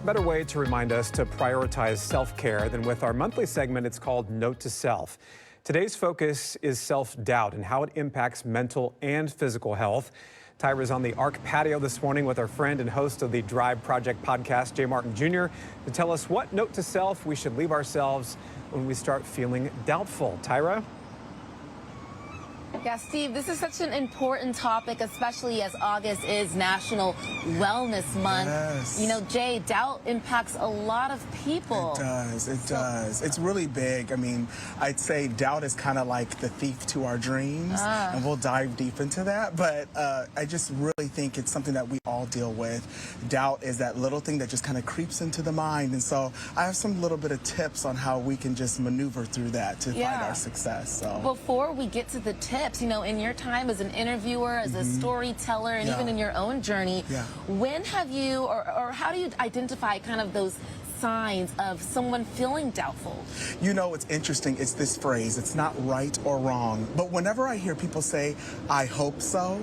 what better way to remind us to prioritize self-care than with our monthly segment? It's called Note to Self. Today's focus is self-doubt and how it impacts mental and physical health. Tyrah is on the ARC patio this morning with our friend and host of the Drive Project podcast, Jay Martin Jr., to tell us what note to self we should leave ourselves when we start feeling doubtful. Tyrah? Yeah, Steve, this is such an important topic, especially as August is National Wellness Month. Yes. You know, Jay, doubt impacts a lot of people. It does. It's really big. I mean, I'd say doubt is kind of like the thief to our dreams, and we'll dive deep into that. But I just really think it's something that we all deal with. Doubt is that little thing that just kind of creeps into the mind. And so I have some little bit of tips on how we can just maneuver through that to find our success. So before we get to the tips, you know, in your time as an interviewer, as a storyteller, and even in your own journey, when have you, or how do you identify kind of those signs of someone feeling doubtful? You know, it's interesting. It's this phrase. It's not right or wrong. But whenever I hear people say, I hope so,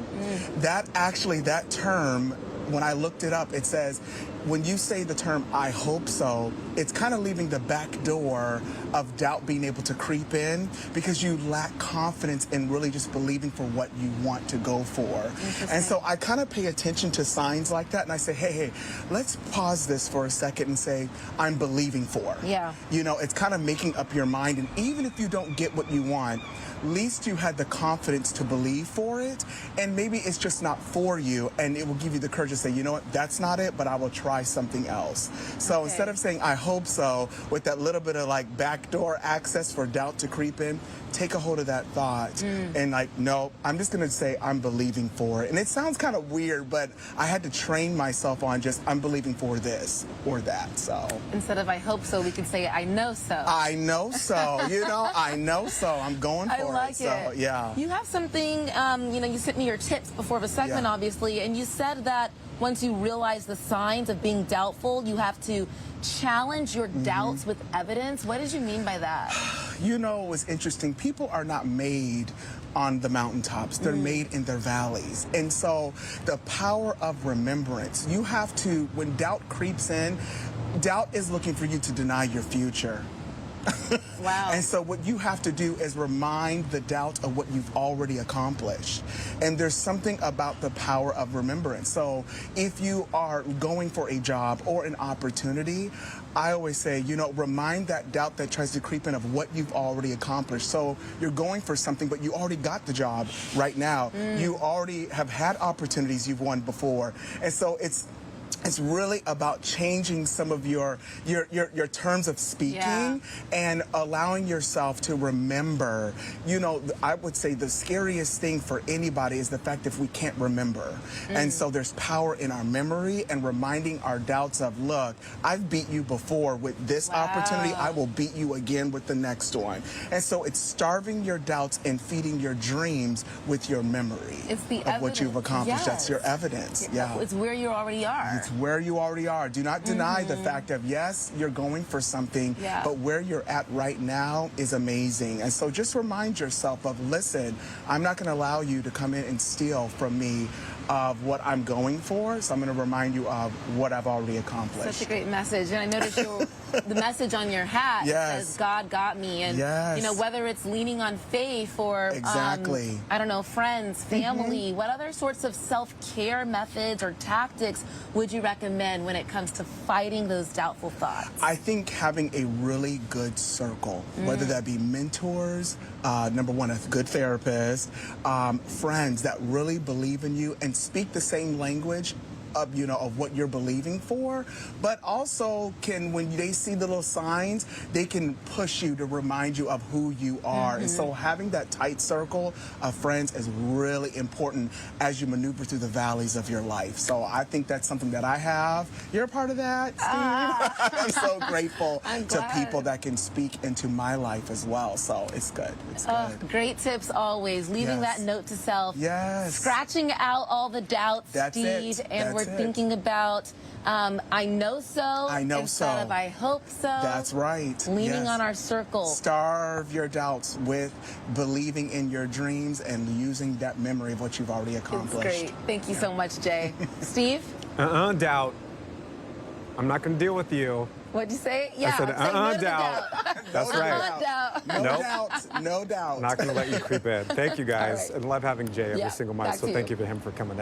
that term, when I looked it up, it says, when you say the term, I hope so, it's kind of leaving the back door of doubt being able to creep in because you lack confidence in really just believing for what you want to go for. And so I kind of pay attention to signs like that and I say, hey, let's pause this for a second and say, I'm believing for. Yeah. You know, it's kind of making up your mind, and even if you don't get what you want, at least you had the confidence to believe for it, and maybe it's just not for you, and it will give you the courage to say, you know what, that's not it, but I will try something else. So instead of saying, I hope so, with that little bit of like backdoor access for doubt to creep in, take a hold of that thought and like, no, I'm just gonna say I'm believing for it. And it sounds kind of weird, but I had to train myself on just, I'm believing for this or that, so. Instead of I hope so, we can say I know so. I know so, you know, I know so, I'm going for it. I like it. So, yeah. You have something, you know, you sent me your tips before the segment, obviously, and you said that once you realize the signs of being doubtful, you have to challenge your doubts with evidence. What did you mean by that? You know, it was interesting. People are not made on the mountaintops. They're made in their valleys. And so the power of remembrance, you have to, when doubt creeps in, doubt is looking for you to deny your future. Wow. And so what you have to do is remind the doubt of what you've already accomplished. And there's something about the power of remembrance. So if you are going for a job or an opportunity, I always say, you know, remind that doubt that tries to creep in of what you've already accomplished. So you're going for something, but you already got the job right now. You already have had opportunities you've won before. And so it's really about changing some of your terms of speaking and allowing yourself to remember. You know, I would say the scariest thing for anybody is the fact if we can't remember. And so there's power in our memory and reminding our doubts of, look, I've beat you before with this opportunity. I will beat you again with the next one. And so it's starving your doubts and feeding your dreams with your memory of what you've accomplished. That's your evidence. It's where you already are. It's where you already are. Do not deny the fact of, yes, you're going for something, but where you're at right now is amazing. And so just remind yourself of, listen, I'm not going to allow you to come in and steal from me of what I'm going for, so I'm going to remind you of what I've already accomplished. Such a great message. And I noticed the message on your hat says, God got me. And, you know, whether it's leaning on faith or, I don't know, friends, family, what other sorts of self-care methods or tactics would you recommend when it comes to fighting those doubtful thoughts? I think having a really good circle, whether that be mentors, number one, a good therapist, friends that really believe in you and speak the same language of, you know, of what you're believing for, but also can, when they see the little signs, they can push you to remind you of who you are. And so having that tight circle of friends is really important as you maneuver through the valleys of your life. So I think that's something that I have. You're a part of that, Steve? I'm so grateful to people that can speak into my life as well. So it's good. It's good. Great tips always. Leaving that note to self. Scratching out all the doubts, Steve. And we're thinking about I know so instead of I hope so. That's right. Leaning on our circle. Starve your doubts with believing in your dreams and using that memory of what you've already accomplished. It's great. Thank you so much, Jay. Steve? Doubt. I'm not going to deal with you. What'd you say? Yeah, I said, no doubt. That's right. No doubt. No doubt. Not going to let you creep in. Thank you guys. Right. And love having Jay every Yeah, single month. So thank you to him for coming in.